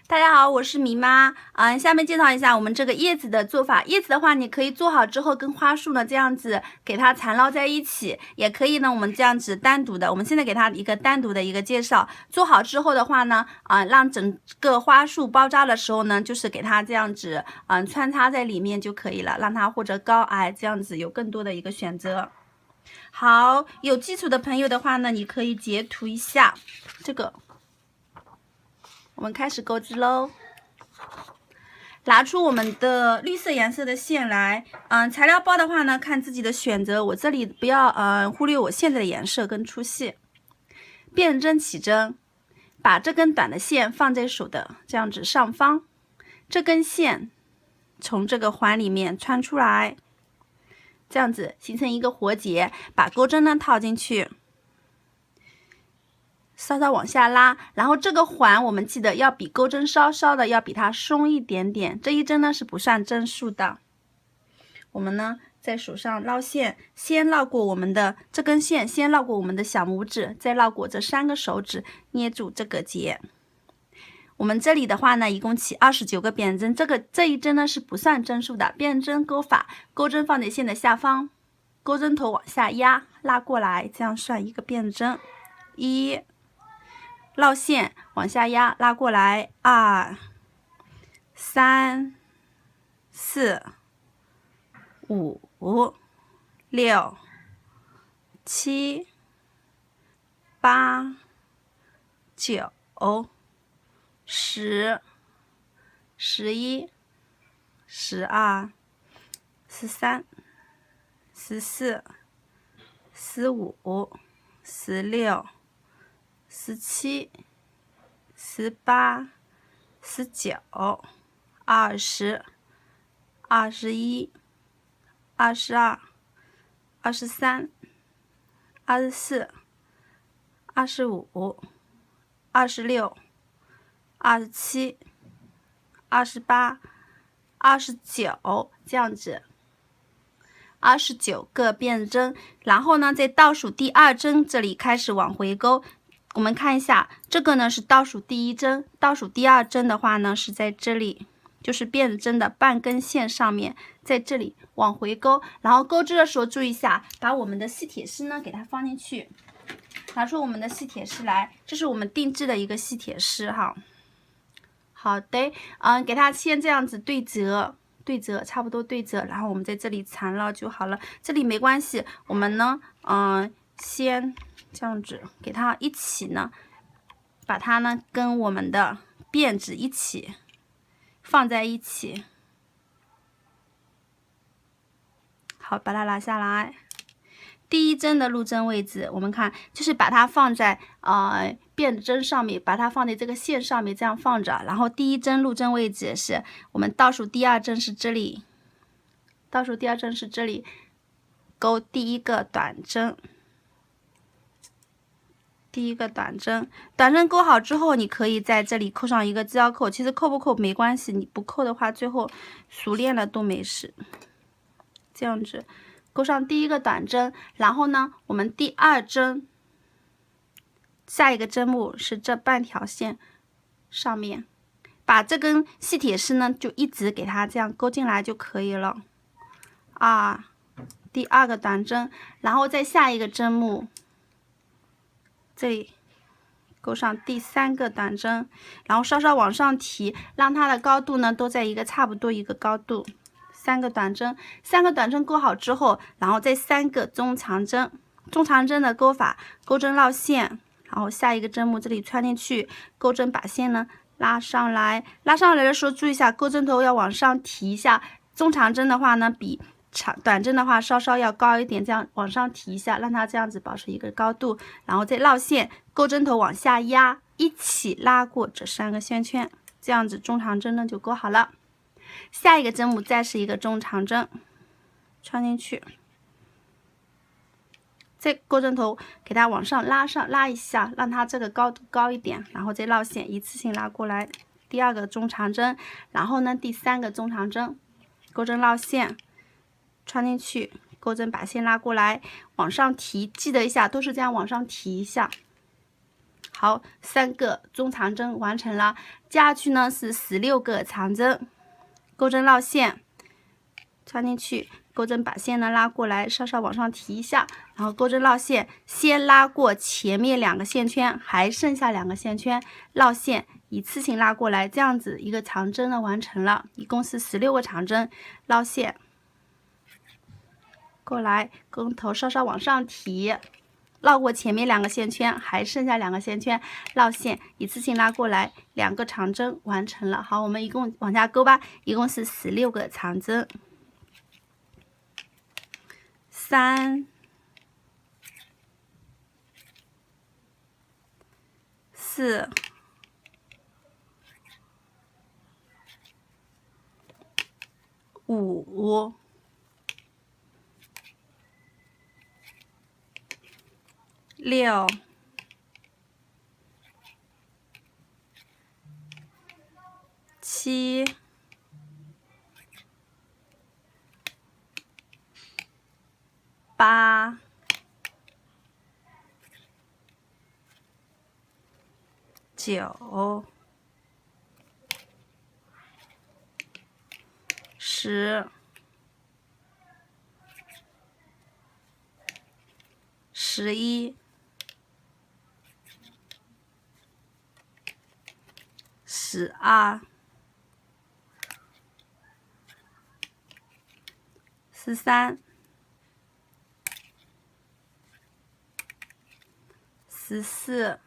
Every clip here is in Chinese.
大家好，我是米妈。下面介绍一下我们这个叶子的做法。叶子的话，你可以做好之后跟花束呢这样子给它缠绕在一起，也可以呢我们这样子单独的。我们现在给它一个单独的一个介绍。做好之后的话呢，让整个花束包扎的时候呢，就是给它这样子穿插在里面就可以了，让它或者高矮这样子有更多的一个选择。好，有基础的朋友的话呢，你可以截图一下这个。我们开始钩织喽，拿出我们的绿色颜色的线来。材料包的话呢，看自己的选择。我这里不要忽略我现在的颜色跟粗细。变针起针，把这根短的线放在手的这样子上方，这根线从这个环里面穿出来，这样子形成一个活结，把钩针呢套进去。稍稍往下拉，然后这个环我们记得要比钩针稍稍的要比它松一点点，这一针呢是不算针数的。我们呢在手上绕线，先绕过我们的这根线，先绕过我们的小拇指，再绕过这3个手指，捏住这个结。我们这里的话呢，一共起29个扁针，这一针呢是不算针数的。变针钩法，钩针放在线的下方，钩针头往下压，拉过来，这样算一个变针。1绕线往下压，拉过来，2、3、4、5、6、7、8、9、10、11、12、13、14、15、16、17、18、19、20、21、22、23、24、25、26、27、28、29，这样子。29个变针，然后呢，在倒数第2针这里开始往回钩。我们看一下，这个呢是倒数第1针，倒数第2针的话呢是在这里，就是变针的半根线上面，在这里往回钩。然后钩织的时候注意一下，把我们的细铁丝呢给它放进去，拿出我们的细铁丝来，这是我们定制的一个细铁丝哈。好的，给它先这样子对折，差不多对折，然后我们在这里缠绕就好了。这里没关系，我们呢，先这样子给它一起呢，把它呢跟我们的辫子一起放在一起。好，把它拿下来。第1针的入针位置，我们看就是把它放在辫针上面，把它放在这个线上面，这样放着。然后第1针入针位置是我们倒数第2针是这里，倒数第2针是这里，钩第1个短针。第1个短针，短针钩好之后，你可以在这里扣上一个交扣。其实扣不扣没关系，你不扣的话，最后熟练了都没事。这样子，钩上第1个短针，然后呢，我们第2针，下一个针目是这半条线上面，把这根细铁丝呢，就一直给它这样勾进来就可以了。第2个短针，然后再下一个针目。这里钩上第3个短针，然后稍稍往上提，让它的高度呢都在一个差不多一个高度。3个短针钩好之后，然后再3个中长针。中长针的钩法，钩针绕线，然后下一个针目这里穿进去，钩针把线呢拉上来。拉上来的时候注意一下，钩针头要往上提一下。中长针的话呢，比短针的话稍稍要高一点，这样往上提一下，让它这样子保持一个高度，然后再绕线，钩针头往下压，一起拉过这3个线圈，这样子中长针呢就钩好了。下一个针目再是一个中长针，穿进去，这钩针头给它往上拉一下，让它这个高度高一点，然后再绕线，一次性拉过来。第2个中长针，然后呢第3个中长针，钩针绕线。穿进去，钩针把线拉过来，往上提，记得一下，都是这样往上提一下。好，3个中长针完成了，接下去呢是16个长针，钩针绕线，穿进去，钩针把线呢拉过来，稍稍往上提一下，然后钩针绕线，先拉过前面2个线圈，还剩下2个线圈，绕线，一次性拉过来，这样子一个长针呢完成了，一共是16个长针，绕线过来，钩头稍稍往上提。绕过前面2个线圈，还剩下2个线圈，绕线，一次性拉过来，2个长针完成了。好，我们一共往下钩吧，一共是16个长针，3、4、5、6、7、8、9、10、11、12、13、14、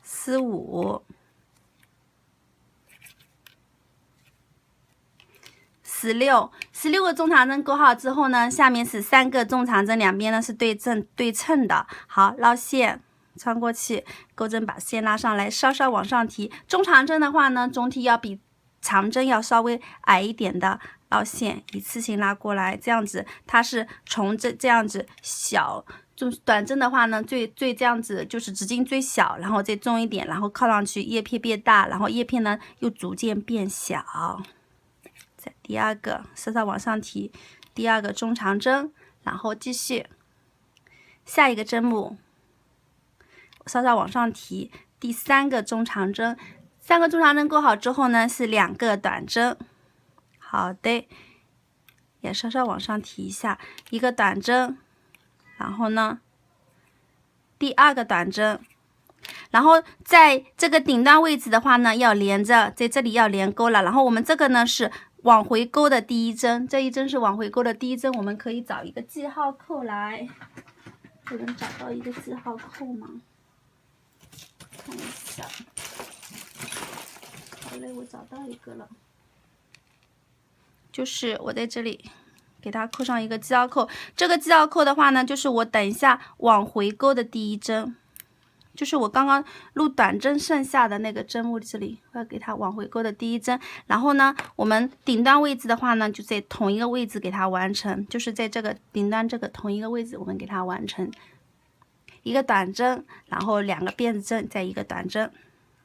15、16个中长针钩好之后呢，下面是3个中长针，两边呢是对称的。好，绕线穿过去，钩针把线拉上来，稍稍往上提。中长针的话呢，总体要比长针要稍微矮一点的，绕线一次性拉过来，这样子它是从这样子小。短针的话呢，最这样子就是直径最小，然后再重一点，然后靠上去，叶片变大，然后叶片呢又逐渐变小。再第2个稍稍往上提，第2个中长针，然后继续下一个针目，稍稍往上提，第3个中长针，3个中长针钩好之后呢，是2个短针。好的，也稍稍往上提一下，一个短针。然后呢，第2个短针，然后在这个顶端位置的话呢，要连着，在这里要连钩了。然后我们这个呢是往回钩的第1针，这一针是往回钩的第1针，我们可以找一个记号扣来。我能找到一个记号扣吗？看一下。好嘞，我找到一个了，就是我在这里。给它扣上一个记号扣，这个记号扣的话呢，就是我等一下往回钩的第1针，就是我刚刚录短针剩下的那个针目这里，我要给它往回钩的第1针。然后呢，我们顶端位置的话呢，就在同一个位置给它完成，就是在这个顶端这个同一个位置，我们给它完成一个短针，然后2个辫子针，再一个短针，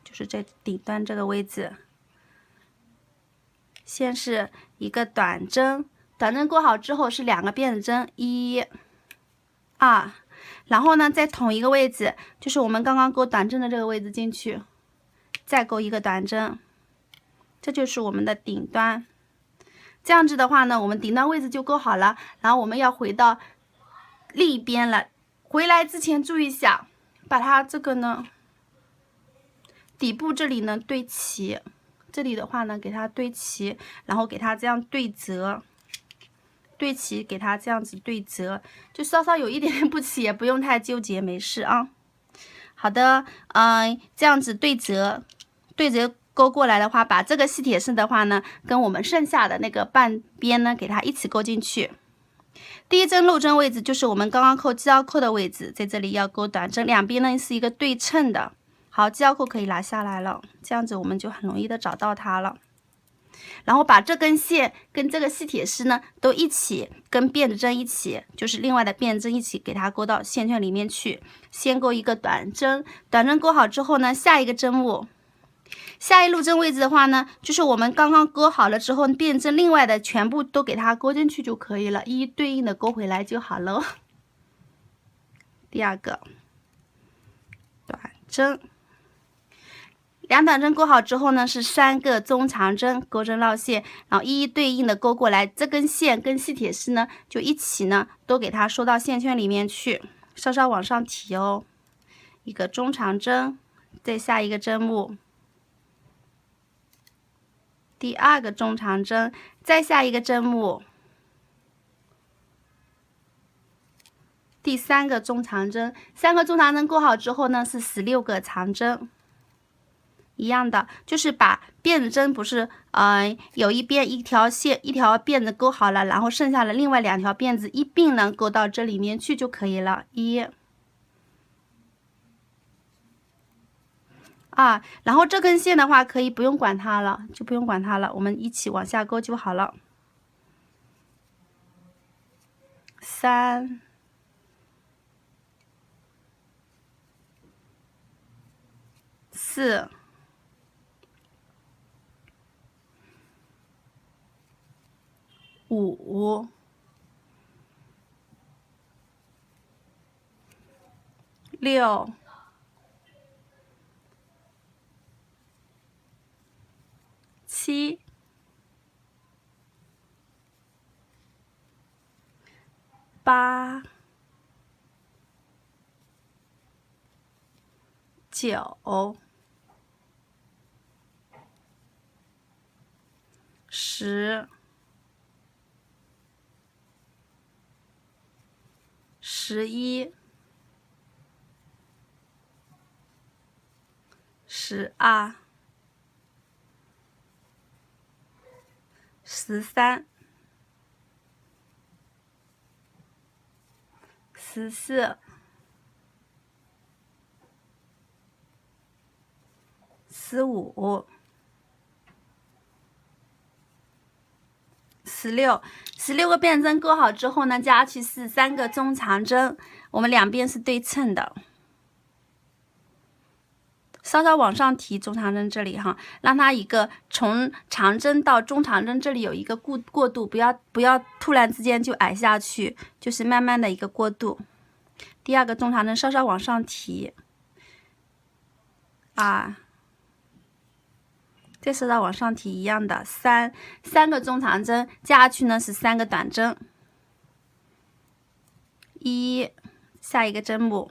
就是在顶端这个位置。先是一个短针。短针钩好之后是2个辫子针，1、2，然后呢，在同一个位置，就是我们刚刚钩短针的这个位置进去，再钩一个短针，这就是我们的顶端。这样子的话呢，我们顶端位置就钩好了。然后我们要回到另一边了，回来之前注意一下，把它这个呢，底部这里呢对齐，这里的话呢给它对齐，然后给它这样对折。对齐，给它这样子对折，就稍稍有一点点不齐，也不用太纠结，没事啊。好的，这样子对折钩过来的话，把这个细铁丝的话呢，跟我们剩下的那个半边呢，给它一起钩进去。第1针漏针位置就是我们刚刚扣记号扣的位置，在这里要钩短针，两边呢是一个对称的。好，记号扣可以拿下来了，这样子我们就很容易的找到它了。然后把这根线跟这个细铁丝呢都一起跟辫子针一起，就是另外的辫子针一起给它钩到线圈里面去。先钩一个短针，短针钩好之后呢，下一个针目，下一路针位置的话呢，就是我们刚刚钩好了之后，辫针另外的全部都给它钩进去就可以了，一一对应的钩回来就好了。第二个短针。2短针钩好之后呢，是3个中长针钩针绕线，然后一一对应的钩过来。这根线跟细铁丝呢，就一起呢，都给它收到线圈里面去，稍稍往上提哦。一个中长针，再下一个针目，第2个中长针，再下一个针目，第3个中长针，3个中长针钩好之后呢，是16个长针。一样的，就是把辫子针不是有一边一条线一条辫子钩好了，然后剩下的另外2条辫子一并呢钩到这里面去就可以了。1、2，然后这根线的话可以不用管它了，就不用管它了，我们一起往下钩就好了。3、4、5、6、7、8、9、10、11、12、13、14、15、16个辫针钩好之后呢，加去是3个中长针，我们两边是对称的，稍稍往上提中长针这里哈，让它一个从长针到中长针这里有一个过渡，不要突然之间就矮下去，就是慢慢的一个过渡。第2个中长针稍稍往上提，2，再稍稍往上提一样的3个中长针加下去呢是3个短针，1，下一个针目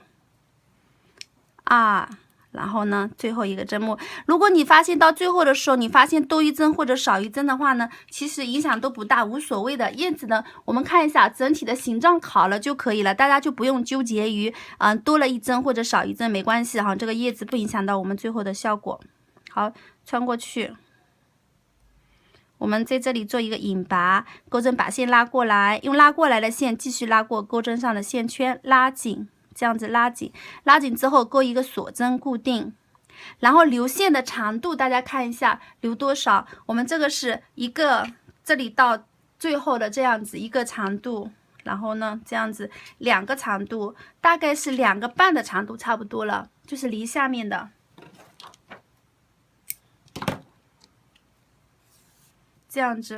，2。然后呢，最后一个针目。如果你发现到最后的时候，你发现多一针或者少一针的话呢，其实影响都不大，无所谓的。叶子呢，我们看一下整体的形状好了就可以了，大家就不用纠结于多了一针或者少一针没关系哈，这个叶子不影响到我们最后的效果。好，穿过去，我们在这里做一个引拔，钩针把线拉过来，用拉过来的线继续拉过钩针上的线圈，拉紧。这样子拉紧，拉紧之后钩一个锁针固定，然后留线的长度大家看一下留多少。我们这个是一个这里到最后的这样子一个长度，然后呢这样子2个长度，大概是2个半的长度差不多了，就是离下面的这样子，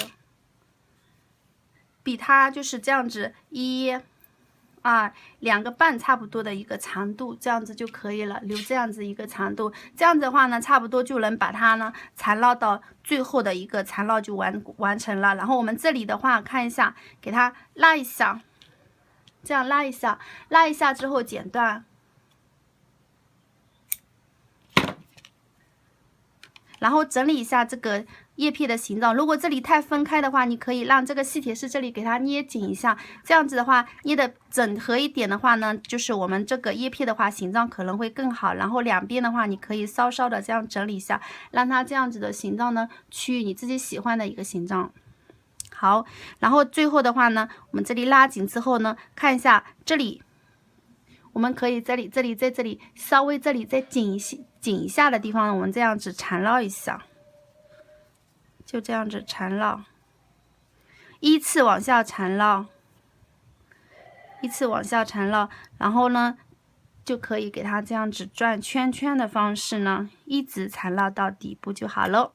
比它就是这样子1、2个半差不多的一个长度，这样子就可以了，留这样子一个长度，这样子的话呢，差不多就能把它呢缠绕到最后的一个缠绕就完成了。然后我们这里的话，看一下，给它拉一下，这样拉一下，拉一下之后剪断，然后整理一下这个叶片的形状，如果这里太分开的话，你可以让这个细铁丝这里给它捏紧一下，这样子的话捏的整合一点的话呢，就是我们这个叶片的话形状可能会更好。然后两边的话，你可以稍稍的这样整理一下，让它这样子的形状呢趋于你自己喜欢的一个形状。好，然后最后的话呢，我们这里拉紧之后呢，看一下这里，我们可以在这里稍微这里再紧一下的地方，我们这样子缠绕一下。就这样子缠绕，依次往下缠绕，依次往下缠绕，然后呢，就可以给它这样子转圈圈的方式呢，一直缠绕到底部就好了。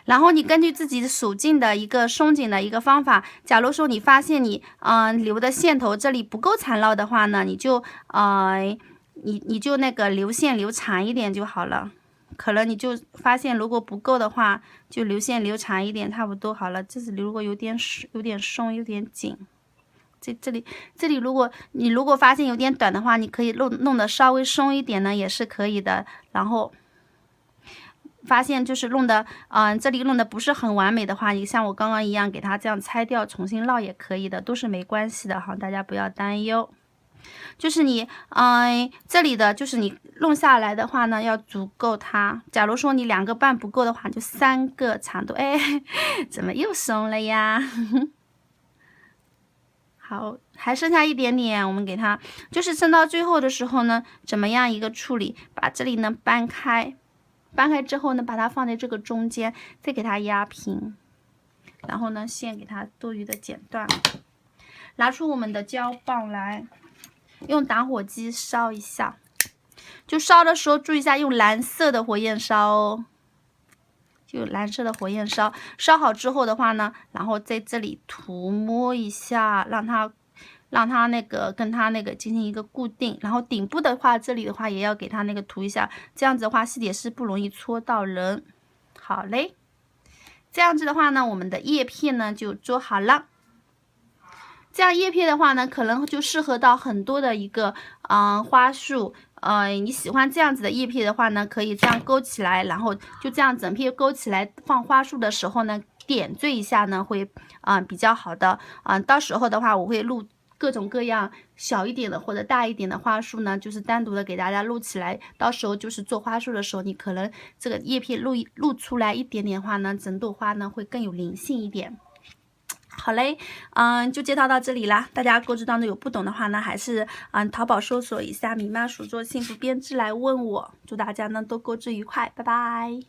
然后你根据自己手劲的一个松紧的一个方法，假如说你发现你留的线头这里不够缠绕的话呢，你就你就那个留线留长一点就好了。可能你就发现如果不够的话，就留线留长一点，差不多好了。这是如果有点松，有点紧。这里如果你发现有点短的话，你可以弄得稍微松一点呢，也是可以的。然后发现就是弄的这里弄的不是很完美的话，你像我刚刚一样给它这样拆掉，重新绕也可以的，都是没关系的哈，大家不要担忧。就是你这里的就是你弄下来的话呢，要足够它。假如说你2个半不够的话，就3个长度。哎，怎么又松了呀？好，还剩下一点点，我们给它就是撑到最后的时候呢，怎么样一个处理？把这里呢搬开之后呢，把它放在这个中间，再给它压平，然后呢线给它多余的剪断，拿出我们的胶棒来。用打火机烧一下，就烧的时候注意一下，用蓝色的火焰烧哦，就蓝色的火焰烧。烧好之后的话呢，然后在这里涂抹一下，让它那个跟它那个进行一个固定。然后顶部的话，这里的话也要给它那个涂一下，这样子的话细铁丝不容易戳到人。好嘞，这样子的话呢，我们的叶片呢就做好了。这样叶片的话呢，可能就适合到很多的一个花束。你喜欢这样子的叶片的话呢，可以这样勾起来，然后就这样整片勾起来，放花束的时候呢，点缀一下呢，会比较好的。到时候的话，我会录各种各样小一点的或者大一点的花束呢，就是单独的给大家录起来。到时候就是做花束的时候，你可能这个叶片录出来一点点的话呢，整朵花呢会更有灵性一点。好嘞，就介绍到这里啦。大家购置当中有不懂的话呢，还是淘宝搜索一下“米妈手作幸福编织”来问我。祝大家呢都购置愉快，拜拜。